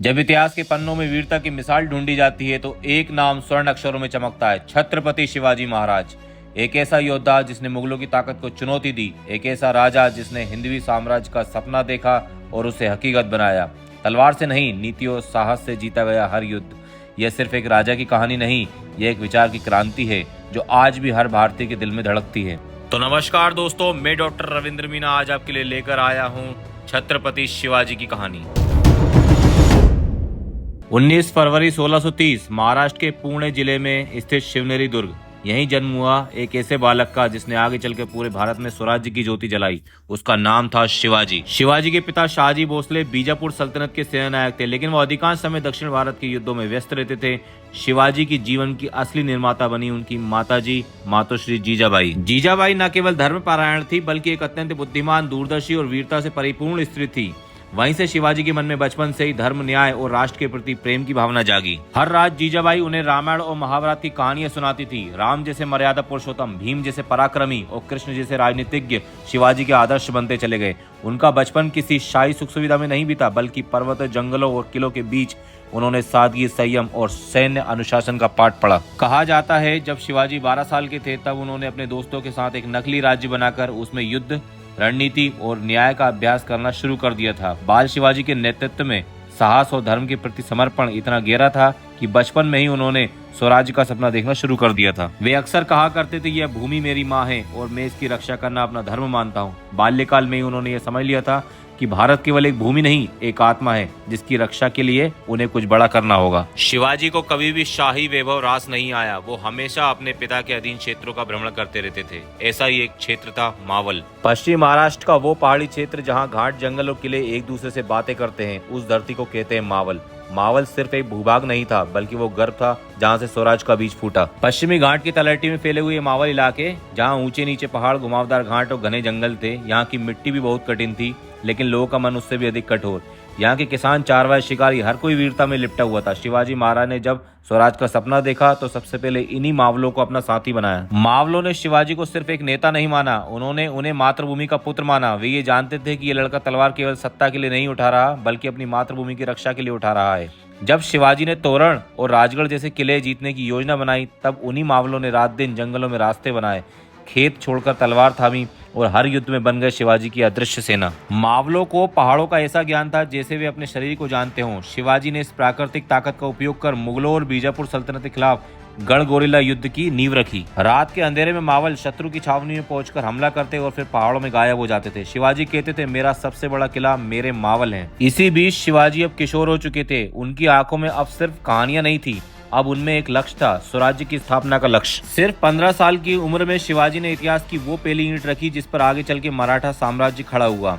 जब इतिहास के पन्नों में वीरता की मिसाल ढूंढी जाती है तो एक नाम स्वर्ण अक्षरों में चमकता है, छत्रपति शिवाजी महाराज। एक ऐसा योद्धा जिसने मुगलों की ताकत को चुनौती दी, एक ऐसा राजा जिसने हिंदवी साम्राज्य का सपना देखा और उसे हकीकत बनाया। तलवार से नहीं, नीति और साहस से जीता गया हर युद्ध। यह सिर्फ एक राजा की कहानी नहीं, यह एक विचार की क्रांति है जो आज भी हर भारतीय के दिल में धड़कती है। तो नमस्कार दोस्तों, मैं डॉक्टर रविंद्र मीना आज आपके लिए लेकर आया हूँ छत्रपति शिवाजी की कहानी। 19 फरवरी 1630 महाराष्ट्र के पुणे जिले में स्थित शिवनेरी दुर्ग, यहीं जन्म हुआ एक ऐसे बालक का जिसने आगे चलकर पूरे भारत में स्वराज्य की ज्योति जलाई। उसका नाम था शिवाजी। शिवाजी के पिता शाहजी भोसले बीजापुर सल्तनत के सेनानायक थे, लेकिन वो अधिकांश समय दक्षिण भारत के युद्धों में व्यस्त रहते थे। शिवाजी की जीवन की असली निर्माता बनी उनकी माताजी मातोश्री जीजाबाई। जीजाबाई न केवल धर्म परायण थी बल्कि एक अत्यंत बुद्धिमान, दूरदर्शी और वीरता से परिपूर्ण स्त्री थी। वहीं से शिवाजी के मन में बचपन से ही धर्म, न्याय और राष्ट्र के प्रति प्रेम की भावना जागी। हर रात जीजाबाई उन्हें रामायण और महाभारत की कहानियां सुनाती थी। राम जैसे मर्यादा पुरुषोत्तम, भीम जैसे पराक्रमी और कृष्ण जैसे राजनीतिज्ञ शिवाजी के आदर्श बनते चले गए। उनका बचपन किसी शाही सुख सुविधा में नहीं बीता, बल्कि पर्वत, जंगलों और किलों के बीच उन्होंने सादगी, संयम और सैन्य अनुशासन का पाठ पढ़ा। कहा जाता है जब शिवाजी 12 साल के थे तब उन्होंने अपने दोस्तों के साथ एक नकली राज्य बनाकर उसमें युद्ध, रणनीति और न्याय का अभ्यास करना शुरू कर दिया था। बाल शिवाजी के नेतृत्व में साहस और धर्म के प्रति समर्पण इतना गहरा था कि बचपन में ही उन्होंने स्वराज्य का सपना देखना शुरू कर दिया था। वे अक्सर कहा करते थे, यह भूमि मेरी माँ है और मैं इसकी रक्षा करना अपना धर्म मानता हूँ। बाल्यकाल में ही उन्होंने यह समझ लिया था कि भारत केवल एक भूमि नहीं, एक आत्मा है जिसकी रक्षा के लिए उन्हें कुछ बड़ा करना होगा। शिवाजी को कभी भी शाही वैभव रास नहीं आया। वो हमेशा अपने पिता के अधीन क्षेत्रों का भ्रमण करते रहते थे। ऐसा ही एक क्षेत्र था मावल, पश्चिम महाराष्ट्र का वो पहाड़ी क्षेत्र जहाँ घाट, जंगल और किले एक दूसरे से बातें करते हैं। उस धरती को कहते हैं मावल। मावल सिर्फ एक भूभाग नहीं था बल्कि वो गर्भ था जहाँ से स्वराज का बीज फूटा। पश्चिमी घाट की तलहटी में फैले हुए मावल इलाके, जहाँ ऊंचे नीचे पहाड़, घुमावदार घाट और घने जंगल थे। यहाँ की मिट्टी भी बहुत कठिन थी, लेकिन लोगों का मन उससे भी अधिक कठोर। यहाँ के किसान, चारवाय, शिकारी, हर कोई वीरता में लिपटा हुआ था। शिवाजी महाराज ने जब स्वराज का सपना देखा तो सबसे पहले इन्हीं मावलों को अपना साथी बनाया। मावलों ने शिवाजी को सिर्फ एक नेता नहीं माना, उन्होंने उन्हें मातृभूमि का पुत्र माना। वे ये जानते थे कि ये लड़का तलवार केवल सत्ता के लिए नहीं उठा रहा बल्कि अपनी मातृभूमि की रक्षा के लिए उठा रहा है। जब शिवाजी ने तोरण और राजगढ़ जैसे किले जीतने की योजना बनाई तब उन्हीं मावलों ने रात दिन जंगलों में रास्ते बनाए, खेत छोड़कर तलवार थामी और हर युद्ध में बन गए शिवाजी की अदृश्य सेना। मावलों को पहाड़ों का ऐसा ज्ञान था जैसे वे अपने शरीर को जानते हों। शिवाजी ने इस प्राकृतिक ताकत का उपयोग कर मुगलों और बीजापुर सल्तनत के खिलाफ गढ़गोरिल्ला युद्ध की नींव रखी। रात के अंधेरे में मावल शत्रु की छावनी में पहुंचकर हमला करते और फिर पहाड़ों में गायब हो जाते थे। शिवाजी कहते थे, मेरा सबसे बड़ा किला मेरे मावल हैं। इसी बीच शिवाजी अब किशोर हो चुके थे। उनकी आंखों में अब सिर्फ कहानियां नहीं थी, अब उनमें एक लक्ष्य था, स्वराज्य की स्थापना का लक्ष्य। सिर्फ 15 साल की उम्र में शिवाजी ने इतिहास की वो पहली ईंट रखी जिस पर आगे चल के मराठा साम्राज्य खड़ा हुआ।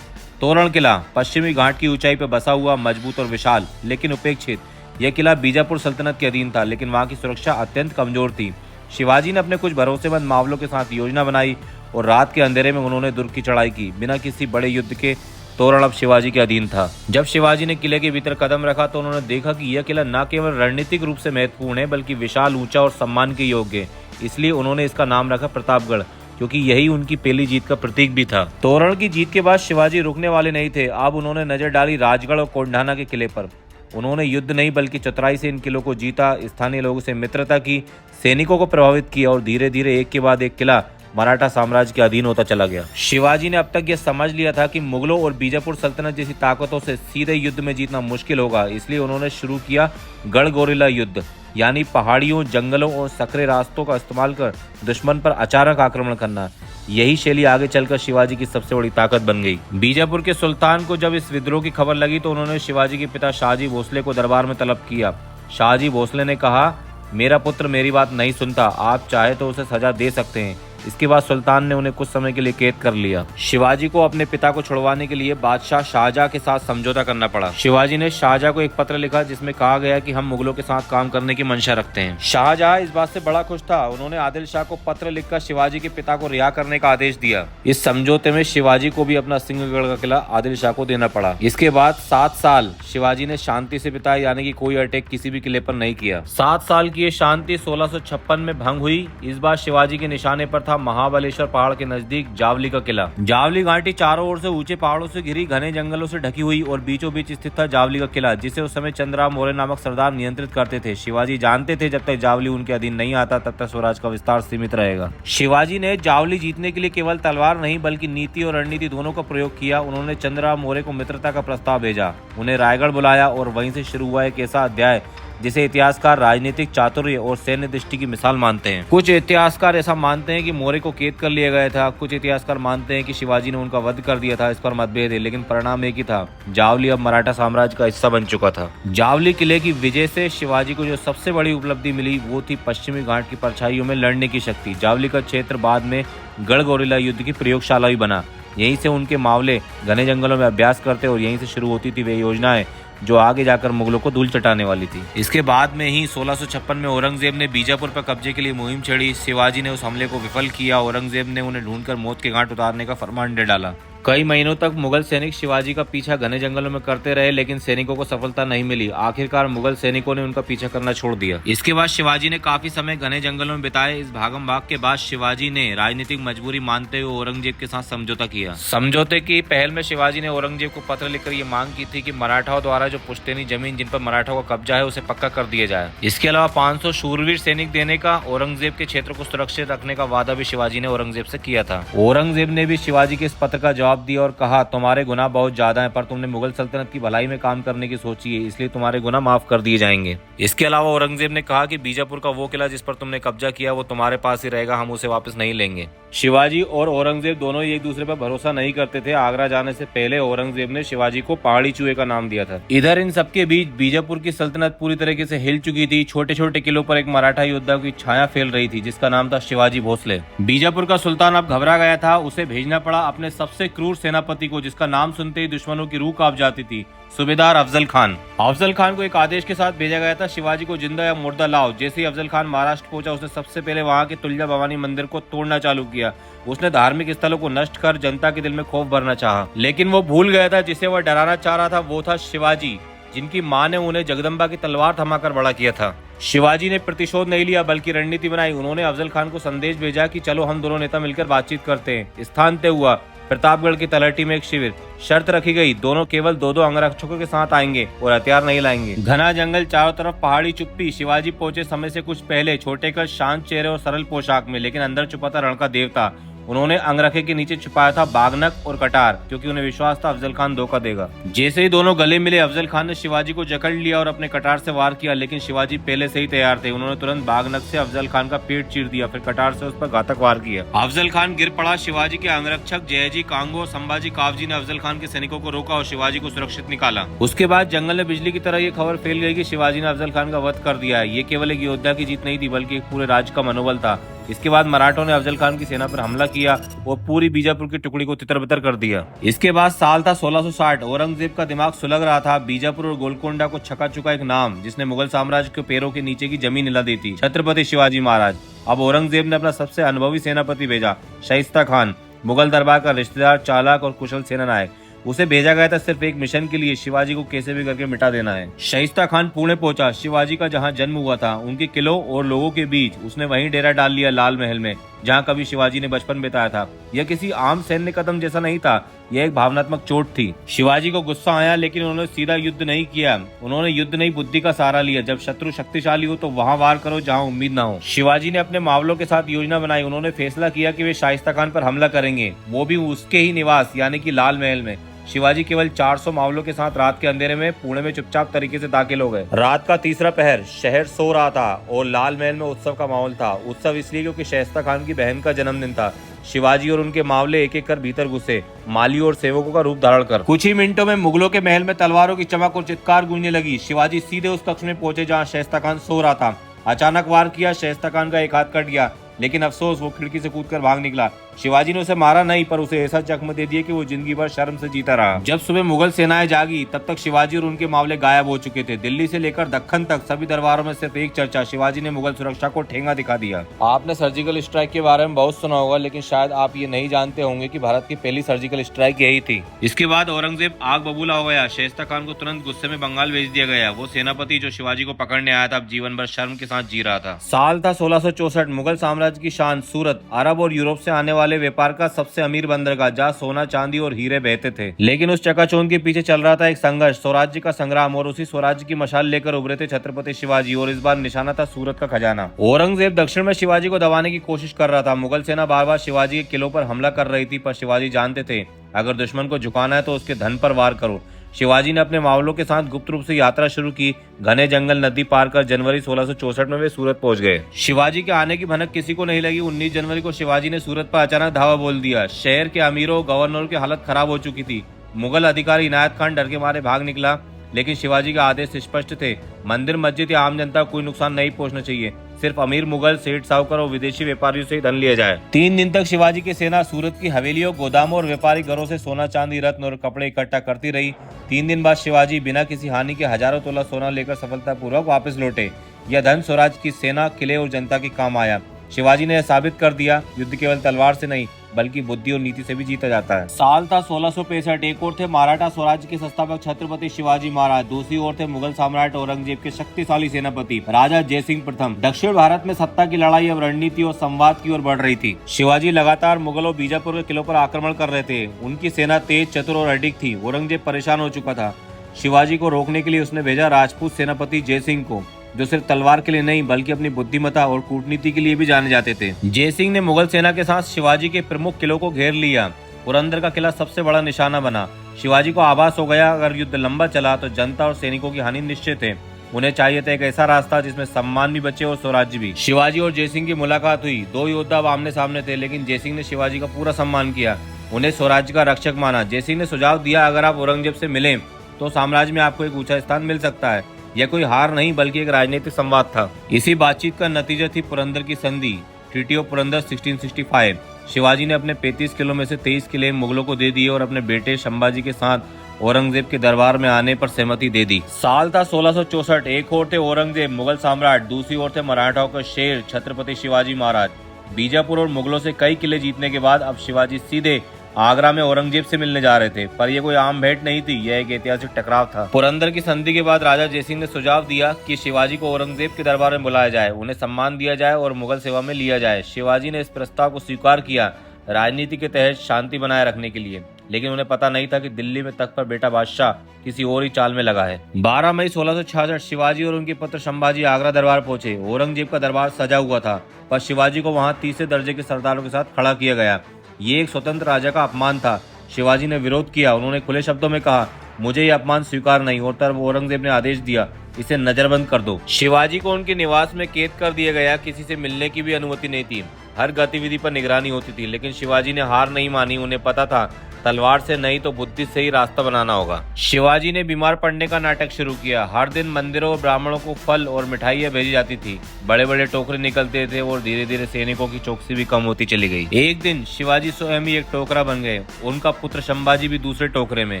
तोरण किला पश्चिमी घाट की ऊंचाई पर बसा हुआ, मजबूत और विशाल लेकिन उपेक्षित। यह किला बीजापुर सल्तनत के अधीन था, लेकिन वहां की सुरक्षा अत्यंत कमजोर थी। शिवाजी ने अपने कुछ भरोसेमंद मावलों के साथ योजना बनाई और रात के अंधेरे में उन्होंने दुर्ग की चढ़ाई की। बिना किसी बड़े युद्ध के तोरण अब शिवाजी के अधीन था। जब शिवाजी ने किले के भीतर कदम रखा तो उन्होंने देखा कि यह किला न केवल रणनीतिक रूप से महत्वपूर्ण है बल्कि विशाल, ऊंचा और सम्मान के योग्य है। इसलिए उन्होंने इसका नाम रखा प्रतापगढ़, क्योंकि यही उनकी पहली जीत का प्रतीक भी था। तोरण की जीत के बाद शिवाजी रुकने वाले नहीं थे। अब उन्होंने नजर डाली राजगढ़ और कोंढाना के किले पर। उन्होंने युद्ध नहीं बल्कि चतुराई से इन किलों को जीता, स्थानीय लोगों से मित्रता की, सैनिकों को प्रभावित किया और धीरे धीरे एक के बाद एक किला मराठा साम्राज्य के अधीन होता चला गया। शिवाजी ने अब तक यह समझ लिया था कि मुगलों और बीजापुर सल्तनत जैसी ताकतों से सीधे युद्ध में जीतना मुश्किल होगा। इसलिए उन्होंने शुरू किया गढ़गोरिल्ला युद्ध, यानी पहाड़ियों, जंगलों और सकरे रास्तों का इस्तेमाल कर दुश्मन पर अचानक आक्रमण करना। यही शैली आगे चलकर शिवाजी की सबसे बड़ी ताकत बन गई। बीजापुर के सुल्तान को जब इस विद्रोह की खबर लगी तो उन्होंने शिवाजी के पिता शाहजी भोसले को दरबार में तलब किया। शाहजी भोसले ने कहा, मेरा पुत्र मेरी बात नहीं सुनता, आप चाहे तो उसे सजा दे सकते हैं। इसके बाद सुल्तान ने उन्हें कुछ समय के लिए कैद कर लिया। शिवाजी को अपने पिता को छुड़वाने के लिए बादशाह शाहजहां के साथ समझौता करना पड़ा। शिवाजी ने शाहजहां को एक पत्र लिखा जिसमें कहा गया कि हम मुगलों के साथ काम करने की मंशा रखते हैं। शाहजहां इस बात से बड़ा खुश था। उन्होंने आदिल शाह को पत्र लिखकर शिवाजी के पिता को रिहा करने का आदेश दिया। इस समझौते में शिवाजी को भी अपना सिंहगढ़ का किला आदिल शाह को देना पड़ा। इसके बाद 7 साल शिवाजी ने शांति से बिताए, यानी कि कोई अटैक किसी भी किले पर नहीं किया। 7 साल की ये शांति 1656 में भंग हुई। इस बार शिवाजी के निशाने पर था था महाबलेश्वर पहाड़ के नजदीक जावली का किला। जावली घाटी चारों ओर से ऊंचे पहाड़ों से घिरी घने जंगलों से ढकी हुई और बीचों बीच स्थित था जावली का किला, जिसे उस समय चंद्रराव मौर्य नामक सरदार नियंत्रित करते थे। शिवाजी जानते थे जब तक जावली उनके अधीन नहीं आता तब तक स्वराज का विस्तार सीमित रहेगा। शिवाजी ने जावली जीतने के लिए केवल तलवार नहीं बल्कि नीति और रणनीति दोनों का प्रयोग किया। उन्होंने चंद्रराव मौर्य को मित्रता का प्रस्ताव भेजा, उन्हें रायगढ़ बुलाया और वहीं से शुरू हुआ एक ऐसा अध्याय जिसे इतिहासकार राजनीतिक चातुर्य और सैन्य दृष्टि की मिसाल मानते हैं। कुछ इतिहासकार ऐसा मानते हैं कि मौर्य को कैद कर लिया गया था, कुछ इतिहासकार मानते हैं कि शिवाजी ने उनका वध कर दिया था। इस पर मतभेद है, लेकिन परिणाम एक ही था, जावली अब मराठा साम्राज्य का हिस्सा बन चुका था। जावली किले की विजय से शिवाजी को जो सबसे बड़ी उपलब्धि मिली वो थी पश्चिमी घाट की परछाइयों में लड़ने की शक्ति। जावली का क्षेत्र बाद में गढ़गोरिल्ला युद्ध की प्रयोगशाला भी बना। यहीं से उनके मावले घने जंगलों में अभ्यास करते और यहीं से शुरू होती थी वे योजनाएं जो आगे जाकर मुगलों को धूल चटाने वाली थी। इसके बाद में ही 1656 में औरंगजेब ने बीजापुर पर कब्जे के लिए मुहिम छेड़ी। शिवाजी ने उस हमले को विफल किया। औरंगजेब ने उन्हें ढूंढकर मौत के घाट उतारने का फरमान दे डाला। कई महीनों तक मुगल सैनिक शिवाजी का पीछा घने जंगलों में करते रहे, लेकिन सैनिकों को सफलता नहीं मिली। आखिरकार मुगल सैनिकों ने उनका पीछा करना छोड़ दिया। इसके बाद शिवाजी ने काफी समय घने जंगलों में बिताए। इस भागम भाग के बाद शिवाजी ने राजनीतिक मजबूरी मानते हुए औरंगजेब के साथ समझौता किया। समझौते की पहल में शिवाजी ने औरंगजेब को पत्र लिखकर ये मांग की थी कि मराठाओं द्वारा जो पुश्तैनी जमीन जिन पर मराठाओं का कब्जा है उसे पक्का कर दिया जाए। इसके अलावा 500 शूरवीर सैनिक देने का, औरंगजेब के क्षेत्र को सुरक्षित रखने का वादा भी शिवाजी ने औरंगजेब से किया था। औरंगजेब ने भी शिवाजी के इस पत्र का जवाब दिया और कहा, तुम्हारे गुनाह बहुत ज्यादा हैं, पर तुमने मुगल सल्तनत की भलाई में काम करने की सोची है, इसलिए तुम्हारे गुनाह माफ कर दिए जाएंगे। इसके अलावा औरंगजेब ने कहा कि बीजापुर का वो किला जिस पर तुमने कब्जा किया वो तुम्हारे पास ही रहेगा, हम उसे वापस नहीं लेंगे। शिवाजी और औरंगजेब दोनों एक दूसरे पर भरोसा नहीं करते थे। आगरा जाने से पहले औरंगजेब ने शिवाजी को पहाड़ी चूहे का नाम दिया था। इधर इन सबके बीच बीजापुर की सल्तनत पूरी तरीके से हिल चुकी थी। छोटे छोटे किलों पर एक मराठा योद्धा की छाया फैल रही थी जिसका नाम था शिवाजी भोसले। बीजापुर का सुल्तान अब घबरा गया था। उसे भेजना पड़ा अपने सबसे क्रूर सेनापति को, जिसका नाम सुनते ही दुश्मनों की रूह कांप जाती थी, सूबेदार अफजल खान। अफजल खान को एक आदेश के साथ भेजा गया था, शिवाजी को जिंदा या मुर्दा लाओ। जैसे ही अफजल खान महाराष्ट्र पहुंचा उसने सबसे पहले वहां के तुलजा भवानी मंदिर को तोड़ना चालू किया। उसने धार्मिक स्थलों को नष्ट कर जनता के दिल में खौफ भरना चाहा, लेकिन वो भूल गया था जिसे वह डराना चाह रहा था वो था शिवाजी, जिनकी मां ने उन्हें जगदम्बा की तलवार थमाकर बड़ा किया था। शिवाजी ने प्रतिशोध नहीं लिया बल्कि रणनीति बनाई। उन्होंने अफजल खान को संदेश भेजा कि चलो हम दोनों नेता मिलकर बातचीत करते हैं। स्थान तय हुआ, प्रतापगढ़ की तलहटी में एक शिविर। शर्त रखी गई, दोनों केवल दो अंगरक्षकों के साथ आएंगे और हथियार नहीं लाएंगे। घना जंगल, चारों तरफ पहाड़ी चुप्पी। शिवाजी पहुंचे समय से कुछ पहले, छोटे कद, शांत चेहरे और सरल पोशाक में, लेकिन अंदर छुपा था रण का देवता। उन्होंने अंगरखे के नीचे छुपाया था बागनक और कटार, क्योंकि उन्हें विश्वास था अफजल खान धोखा देगा। जैसे ही दोनों गले मिले अफजल खान ने शिवाजी को जकड़ लिया और अपने कटार से वार किया, लेकिन शिवाजी पहले से ही तैयार थे। उन्होंने तुरंत बागनक से अफजल खान का पेट चीर दिया, फिर कटार से उस पर घातक वार किया। अफजल खान गिर पड़ा। शिवाजी के अंगरक्षक जयजी कांगो और संभाजी कावजी ने अफजल खान के सैनिकों को रोका और शिवाजी को सुरक्षित निकाला। उसके बाद जंगल में बिजली की तरह ये खबर फैल गई कि शिवाजी ने अफजल खान का वध कर दिया है। ये केवल एक योद्धा की जीत नहीं थी बल्कि एक पूरे राज्य का मनोबल था। इसके बाद मराठों ने अफजल खान की सेना पर हमला किया और पूरी बीजापुर की टुकड़ी को तितर-बितर कर दिया। इसके बाद साल था 1660। औरंगजेब का दिमाग सुलग रहा था। बीजापुर और गोलकोंडा को छका चुका एक नाम जिसने मुगल साम्राज्य के पैरों के नीचे की जमीन हिला दी थी, छत्रपति शिवाजी महाराज। अब औरंगजेब ने अपना सबसे अनुभवी सेनापति भेजा, शाइस्ता खान, मुगल दरबार का रिश्तेदार, चालाक और कुशल सेना नायक। उसे भेजा गया था सिर्फ एक मिशन के लिए, शिवाजी को कैसे भी करके मिटा देना है। शाइस्ता खान पुणे पहुंचा। शिवाजी का जहां जन्म हुआ था उनके किलों और लोगों के बीच उसने वहीं डेरा डाल लिया, लाल महल में, जहां कभी शिवाजी ने बचपन बिताया था। यह किसी आम सैन्य कदम जैसा नहीं था, यह एक भावनात्मक चोट थी। शिवाजी को गुस्सा आया, लेकिन उन्होंने सीधा युद्ध नहीं किया। उन्होंने युद्ध नहीं बुद्धि का सहारा लिया। जब शत्रु शक्तिशाली हो तो वहां वार करो जहां उम्मीद ना हो। शिवाजी ने अपने मावलों के साथ योजना बनाई। उन्होंने फैसला किया कि वे शाइस्ता खान पर हमला करेंगे, वो भी उसके ही निवास यानी कि लाल महल में। शिवाजी केवल 400 मावलों के साथ रात के अंधेरे में पुणे में चुपचाप तरीके से दाखिल हो गए। रात का तीसरा पहर, शहर सो रहा था और लाल महल में उत्सव का माहौल था। उत्सव इसलिए क्योंकि शाइस्ता खान की बहन का जन्मदिन था। शिवाजी और उनके मावले एक एक कर भीतर घुसे, मालियों और सेवकों का रूप धारण कर। कुछ ही मिनटों में मुगलों के महल में तलवारों की चमक और चित्कार गूंजने लगी। शिवाजी सीधे उस कक्ष में पहुंचे जहाँ शाइस्ता खान सो रहा था। अचानक वार किया, शाइस्ता खान का एक हाथ कट गया, लेकिन अफसोस वो खिड़की से कूदकर भाग निकला। शिवाजी ने उसे मारा नहीं, पर उसे ऐसा जख्म दे दिया कि वो जिंदगी भर शर्म से जीता रहा। जब सुबह मुगल सेनाएं जागी तब तक शिवाजी और उनके मामले गायब हो चुके थे। दिल्ली से लेकर दक्कन तक सभी दरबारों में सिर्फ एक चर्चा, शिवाजी ने मुगल सुरक्षा को ठेंगा दिखा दिया। आपने सर्जिकल स्ट्राइक के बारे में बहुत सुना होगा, लेकिन शायद आप ये नहीं जानते होंगे कि भारत की पहली सर्जिकल स्ट्राइक यही थी। इसके बाद औरंगजेब आग बबूला हो गया। शाइस्ता खान को तुरंत गुस्से में बंगाल भेज दिया गया। वो सेनापति जो शिवाजी को पकड़ने आया था अब जीवन भर शर्म के साथ जी रहा था। साल था 1664। मुगल साम्राज्य की शान सूरत अरब और यूरोप से आने वाले व्यापार का सबसे अमीर बंदरगाह, जहाँ सोना चांदी और हीरे बहते थे। लेकिन उस चकाचौंध के पीछे चल रहा था एक संघर्ष, स्वराज्य का संग्राम, और उसी स्वराज्य की मशाल लेकर उभरे थे छत्रपति शिवाजी, और इस बार निशाना था सूरत का खजाना। औरंगजेब दक्षिण में शिवाजी को दबाने की कोशिश कर रहा था। मुगल सेना बार बार शिवाजी के किलों पर हमला कर रही थी, पर शिवाजी जानते थे अगर दुश्मन को झुकाना है तो उसके धन पर वार करो। शिवाजी ने अपने मावलों के साथ गुप्त रूप से यात्रा शुरू की। घने जंगल नदी पार कर जनवरी 1664 में वे सूरत पहुंच गए। शिवाजी के आने की भनक किसी को नहीं लगी। 19 जनवरी को शिवाजी ने सूरत पर अचानक धावा बोल दिया। शहर के अमीरों गवर्नरों की हालत खराब हो चुकी थी। मुगल अधिकारी इनायत खान डर के मारे भाग निकला, लेकिन शिवाजी का आदेश स्पष्ट थे, मंदिर मस्जिद या आम जनता को कोई नुकसान नहीं पहुंचना चाहिए। सिर्फ अमीर मुगल, सेठ साहूकार और विदेशी व्यापारियों से ही धन लिया जाए। 3 दिन तक शिवाजी की सेना सूरत की हवेलियों, गोदामों और व्यापारिक घरों से सोना चांदी, रत्न और कपड़े इकट्ठा करती रही। 3 दिन बाद शिवाजी बिना किसी हानि के हजारों तोला सोना लेकर सफलतापूर्वक वापस लौटे। यह धन स्वराज की सेना, किले और जनता के काम आया। शिवाजी ने यह साबित कर दिया, युद्ध केवल तलवार से नहीं बल्कि बुद्धि और नीति से भी जीता जाता है। साल था 1665। एक ओर थे मराठा स्वराज्य के संस्थापक छत्रपति शिवाजी महाराज, दूसरी ओर थे मुगल सम्राट औरंगजेब के शक्तिशाली सेनापति राजा जयसिंह प्रथम। दक्षिण भारत में सत्ता की लड़ाई अब रणनीति और संवाद की ओर बढ़ रही थी। शिवाजी लगातार मुगलों और बीजापुर के किलों पर आक्रमण कर रहे थे। उनकी सेना तेज, चतुर और अडिग थी। औरंगजेब परेशान हो चुका था। शिवाजी को रोकने के लिए उसने भेजा राजपूत सेनापति जयसिंह को, जो सिर्फ तलवार के लिए नहीं बल्कि अपनी बुद्धिमत्ता और कूटनीति के लिए भी जाने जाते थे। जयसिंह ने मुगल सेना के साथ शिवाजी के प्रमुख किलों को घेर लिया। पुरंदर का किला सबसे बड़ा निशाना बना। शिवाजी को आभास हो गया अगर युद्ध लंबा चला तो जनता और सैनिकों की हानि निश्चित है। उन्हें चाहिए था एक ऐसा रास्ता जिसमें सम्मान भी बचे और स्वराज्य भी। शिवाजी और जयसिंह की मुलाकात हुई। 2 योद्धा अब आमने सामने थे, लेकिन जयसिंह ने शिवाजी का पूरा सम्मान किया, उन्हें स्वराज्य का रक्षक माना। जयसिंह ने सुझाव दिया, अगर आप औरंगजेब से मिलें तो साम्राज्य में आपको एक ऊंचा स्थान मिल सकता है। यह कोई हार नहीं बल्कि एक राजनीतिक संवाद था। इसी बातचीत का नतीजा थी पुरंदर की संधि, ट्रीटी ऑफ पुरंदर 1665। शिवाजी ने अपने 35 किलों में से 23 किले मुगलों को दे दिए और अपने बेटे संभाजी के साथ औरंगजेब के दरबार में आने पर सहमति दे दी। साल था 1664। एक ओर थे औरंगजेब मुगल सम्राट, दूसरी ओर थे मराठाओं का शेर छत्रपति शिवाजी महाराज। बीजापुर और मुगलों से कई किले जीतने के बाद अब शिवाजी सीधे आगरा में औरंगजेब से मिलने जा रहे थे, पर यह कोई आम भेंट नहीं थी, यह एक ऐतिहासिक टकराव था। पुरंदर की संधि के बाद राजा जयसिंह ने सुझाव दिया कि शिवाजी को औरंगजेब के दरबार में बुलाया जाए, उन्हें सम्मान दिया जाए और मुगल सेवा में लिया जाए। शिवाजी ने इस प्रस्ताव को स्वीकार किया, राजनीति के तहत शांति बनाए रखने के लिए, लेकिन उन्हें पता नहीं था कि दिल्ली में तख्त पर बेटा बादशाह किसी और ही चाल में लगा है। 12 मई 1666 शिवाजी और उनके पुत्र संभाजी आगरा दरबार पहुंचे। औरंगजेब का दरबार सजा हुआ था, पर शिवाजी को वहां तीसरे दर्जे के सरदारों के साथ खड़ा किया गया। ये एक स्वतंत्र राजा का अपमान था। शिवाजी ने विरोध किया। उन्होंने खुले शब्दों में कहा, मुझे ये अपमान स्वीकार नहीं। और तब औरंगजेब ने आदेश दिया, इसे नजरबंद कर दो। शिवाजी को उनके निवास में कैद कर दिया गया। किसी से मिलने की भी अनुमति नहीं थी। हर गतिविधि पर निगरानी होती थी, लेकिन शिवाजी ने हार नहीं मानी। उन्हें पता था तलवार से नहीं तो बुद्धि से ही रास्ता बनाना होगा। शिवाजी ने बीमार पड़ने का नाटक शुरू किया। हर दिन मंदिरों और ब्राह्मणों को फल और मिठाइयां भेजी जाती थी। बड़े बड़े टोकरे निकलते थे और धीरे धीरे सैनिकों की चौकसी भी कम होती चली गई। एक दिन शिवाजी स्वयं ही एक टोकरा बन गए। उनका पुत्र संभाजी भी दूसरे टोकरे में।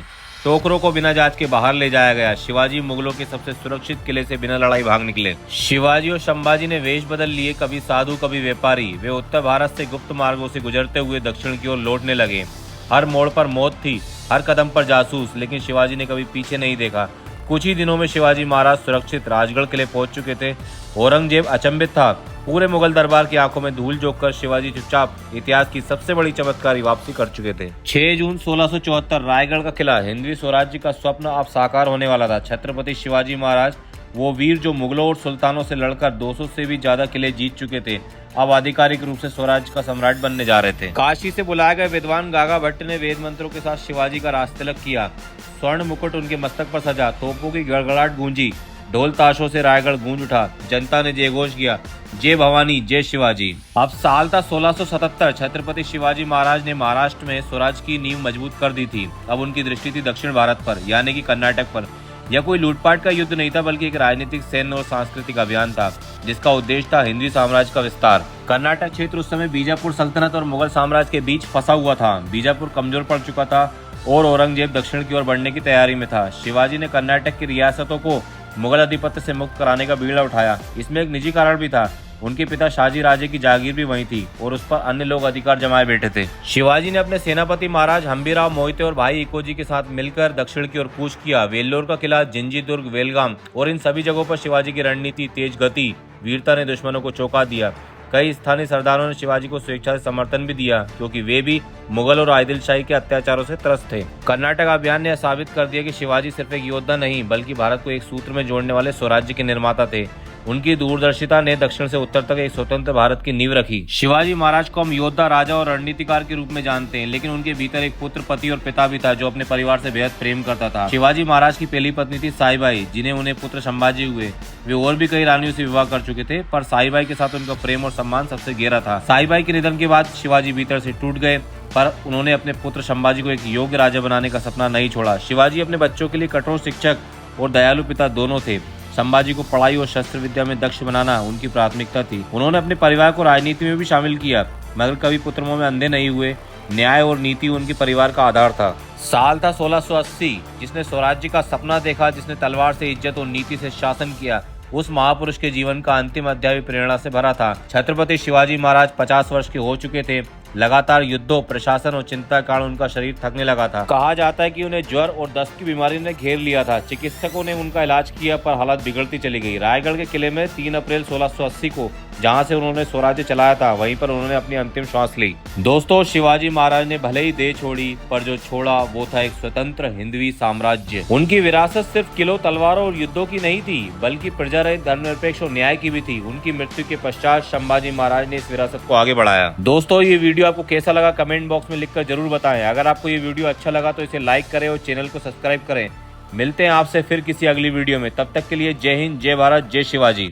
टोकरों को बिना जांच के बाहर ले जाया गया। शिवाजी मुगलों के सबसे सुरक्षित किले से बिना लड़ाई भाग निकले। शिवाजी और संभाजी ने वेश बदल लिए, कभी साधु कभी व्यापारी। वे उत्तर भारत से गुप्त मार्गों से गुजरते हुए दक्षिण की ओर लौटने लगे। हर मोड़ पर मौत थी, हर कदम पर जासूस, लेकिन शिवाजी ने कभी पीछे नहीं देखा। कुछ ही दिनों में शिवाजी महाराज सुरक्षित राजगढ़ किले पहुंच चुके थे। औरंगजेब अचंभित था। पूरे मुगल दरबार की आंखों में धूल झोंककर शिवाजी चुपचाप इतिहास की सबसे बड़ी चमत्कारी वापसी कर चुके थे। 6 जून 1674 रायगढ़ का किला, हिंदवी स्वराज्य का स्वप्न अब साकार होने वाला था। छत्रपति शिवाजी महाराज, वो वीर जो मुगलों और सुल्तानों से लड़कर 200 से भी ज्यादा किले जीत चुके थे, अब आधिकारिक रूप से स्वराज्य का सम्राट बनने जा रहे थे। काशी से बुलाए गए विद्वान गागा भट्ट ने वेद मंत्रों के साथ शिवाजी का राजतिलक किया। स्वर्ण मुकुट उनके मस्तक पर सजा, तोपों की गड़गड़ाहट गूंजी, ढोल ताशों से रायगढ़ गूंज उठा। जनता ने जय घोष किया, जय भवानी जय शिवाजी। अब साल था 1677। छत्रपति शिवाजी महाराज ने महाराष्ट्र में स्वराज की नींव मजबूत कर दी थी। अब उनकी दृष्टि थी दक्षिण भारत पर, यानी कि कर्नाटक पर। यह कोई लूटपाट का युद्ध नहीं था, बल्कि एक राजनीतिक, सैन्य और सांस्कृतिक अभियान था जिसका उद्देश्य था हिंदवी साम्राज्य का विस्तार। कर्नाटक क्षेत्र उस समय बीजापुर सल्तनत और मुगल साम्राज्य के बीच फंसा हुआ था। बीजापुर कमजोर पड़ चुका था और औरंगजेब दक्षिण की ओर बढ़ने की तैयारी में था। शिवाजी ने कर्नाटक की रियासतों को मुगल अधिपत्य से मुक्त कराने का बीड़ा उठाया। इसमें एक निजी कारण भी था। उनके पिता शाजी राजे की जागीर भी वहीं थी और उस पर अन्य लोग अधिकार जमाए बैठे थे। शिवाजी ने अपने सेनापति महाराज हम्बीराव मोहिते और भाई इकोजी के साथ मिलकर दक्षिण की ओर कूच किया। वेल्लोर का किला, जिंजी दुर्ग, वेलगाम और इन सभी जगहों पर शिवाजी की रणनीति, तेज गति, वीरता ने दुश्मनों को चौंका दिया। कई स्थानीय सरदारों ने शिवाजी को स्वेच्छा से समर्थन भी दिया, क्योंकि वे भी मुगल और आदिलशाही के अत्याचारों से त्रस्त थे। कर्नाटक अभियान ने साबित कर दिया कि शिवाजी सिर्फ एक योद्धा नहीं, बल्कि भारत को एक सूत्र में जोड़ने वाले स्वराज्य के निर्माता थे। उनकी दूरदर्शिता ने दक्षिण से उत्तर तक एक स्वतंत्र भारत की नींव रखी। शिवाजी महाराज को हम योद्धा, राजा और रणनीतिकार के रूप में जानते हैं, लेकिन उनके भीतर एक पुत्र, पति और पिता भी था जो अपने परिवार से बेहद प्रेम करता था। शिवाजी महाराज की पहली पत्नी थी साईबाई, जिन्हें उन्हें पुत्र संभाजी हुए। वे और भी कई रानियों से विवाह कर चुके थे, पर साईबाई के साथ उनका प्रेम और सम्मान सबसे गहरा था। साईबाई के निधन के बाद शिवाजी भीतर से टूट गए, पर उन्होंने अपने पुत्र संभाजी को एक योग्य राजा बनाने का सपना नहीं छोड़ा। शिवाजी अपने बच्चों के लिए कठोर शिक्षक और दयालु पिता दोनों थे। संभाजी को पढ़ाई और शस्त्र विद्या में दक्ष बनाना उनकी प्राथमिकता थी। उन्होंने अपने परिवार को राजनीति में भी शामिल किया, मगर कभी पुत्रमों में अंधे नहीं हुए। न्याय और नीति उनके परिवार का आधार था। साल था 1680, जिसने स्वराज्य का सपना देखा, जिसने तलवार से इज्जत और नीति से शासन किया। उस महापुरुष के जीवन का अंतिम अध्याय भी प्रेरणा से भरा था। छत्रपति शिवाजी महाराज 50 वर्ष के हो चुके थे। लगातार युद्धों, प्रशासन और चिंता के कारण उनका शरीर थकने लगा था। कहा जाता है कि उन्हें ज्वर और दस्त की बीमारी ने घेर लिया था। चिकित्सकों ने उनका इलाज किया, पर हालत बिगड़ती चली गई। रायगढ़ के किले में 3 अप्रैल 1680 को, जहां से उन्होंने स्वराज्य चलाया था, वहीं पर उन्होंने अपनी अंतिम श्वास ली। दोस्तों, शिवाजी महाराज ने भले ही देह छोड़ी, पर जो छोड़ा वो था एक स्वतंत्र हिंदवी साम्राज्य। उनकी विरासत सिर्फ किलों, तलवारों और युद्धों की नहीं थी, बल्कि प्रजा रहित, धर्मनिरपेक्ष और न्याय की भी थी। उनकी मृत्यु के पश्चात संभाजी महाराज ने इस विरासत को आगे बढ़ाया। दोस्तों, ये वीडियो आपको कैसा लगा कमेंट बॉक्स में लिखकर जरूर बताएं। अगर आपको ये वीडियो अच्छा लगा तो इसे लाइक करें और चैनल को सब्सक्राइब करें। मिलते हैं आपसे फिर किसी अगली वीडियो में। तब तक के लिए जय हिंद, जय भारत, जय शिवाजी।